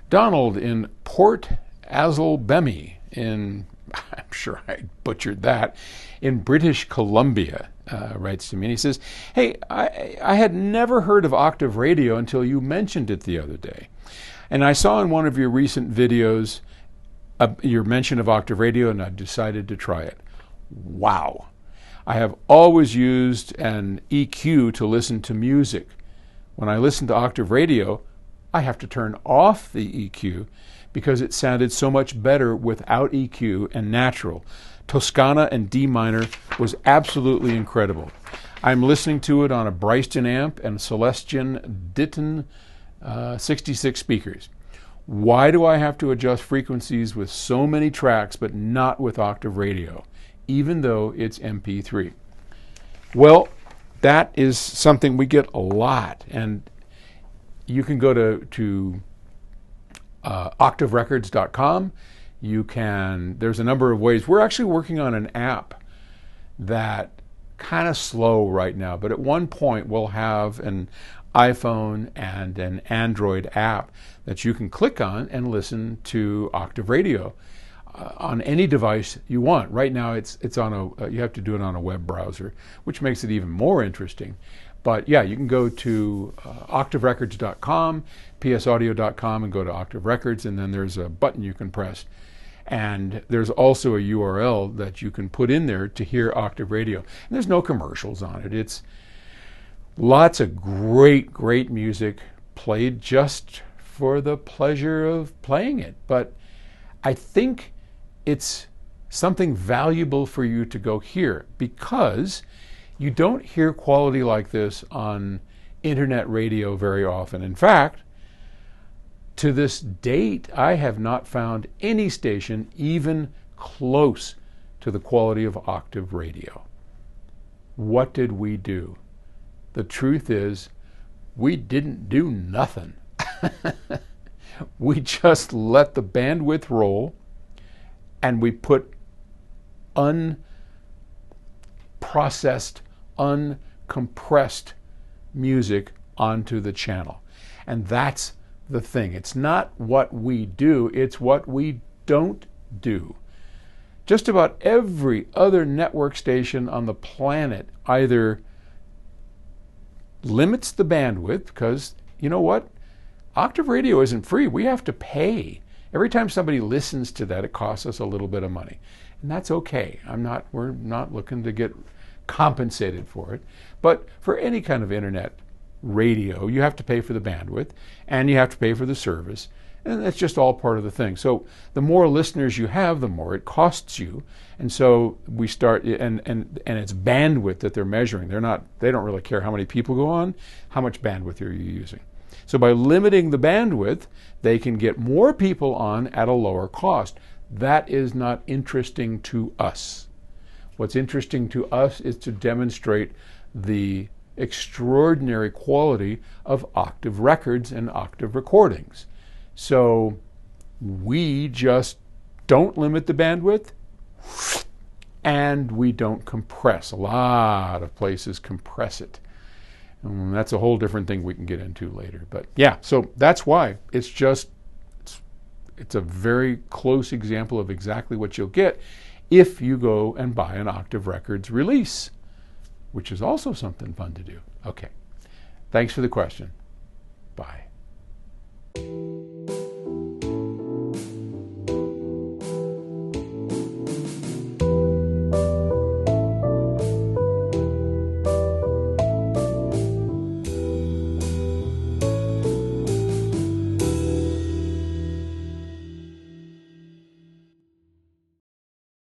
Donald in Port Azulbemi in, I'm sure I butchered that, in British Columbia, writes to me, and he says, hey, I had never heard of Octave Radio until you mentioned it the other day. And I saw in one of your recent videos your mention of Octave Radio, and I decided to try it. Wow. I have always used an EQ to listen to music. When I listen to Octave Radio, I have to turn off the EQ because it sounded so much better without EQ and natural. Toscana and D minor was absolutely incredible. I'm listening to it on a Bryston amp and Celestion Ditton 66 speakers. Why do I have to adjust frequencies with so many tracks but not with Octave Radio, even though it's MP3? Well, that is something we get a lot, and you can go to octaverecords.com. There's a number of ways. We're actually working on an app that kind of slow right now, but at one point we'll have an iPhone and an Android app that you can click on and listen to Octave Radio on any device you want. Right now it's on you have to do it on a web browser, which makes it even more interesting. But yeah, you can go to octaverecords.com, psaudio.com, and go to Octave Records, and then there's a button you can press. And there's also a URL that you can put in there to hear Octave Radio. And there's no commercials on it. It's lots of great, great music played just for the pleasure of playing it. But I think it's something valuable for you to go hear, because you don't hear quality like this on internet radio very often. In fact, to this date, I have not found any station even close to the quality of Octave Radio. What did we do? The truth is, we didn't do nothing. We just let the bandwidth roll, and we put unprocessed, uncompressed music onto the channel. And that's the thing. It's not what we do, it's what we don't do. Just about every other network station on the planet either limits the bandwidth, because you know what? Octave Radio isn't free. We have to pay. Every time somebody listens to that, it costs us a little bit of money. And that's okay. We're not looking to get compensated for it. But for any kind of internet radio, you have to pay for the bandwidth and you have to pay for the service. And that's just all part of the thing. So the more listeners you have, the more it costs you. And so we start, and it's bandwidth that they're measuring. They don't really care how many people go on, how much bandwidth are you using. So by limiting the bandwidth, they can get more people on at a lower cost. That is not interesting to us. What's interesting to us is to demonstrate the extraordinary quality of Octave records and Octave recordings. So we just don't limit the bandwidth, and we don't compress. A lot of places compress it. And that's a whole different thing we can get into later. But yeah, so that's why. It's a very close example of exactly what you'll get if you go and buy an Octave Records release, which is also something fun to do. Okay. Thanks for the question. Bye.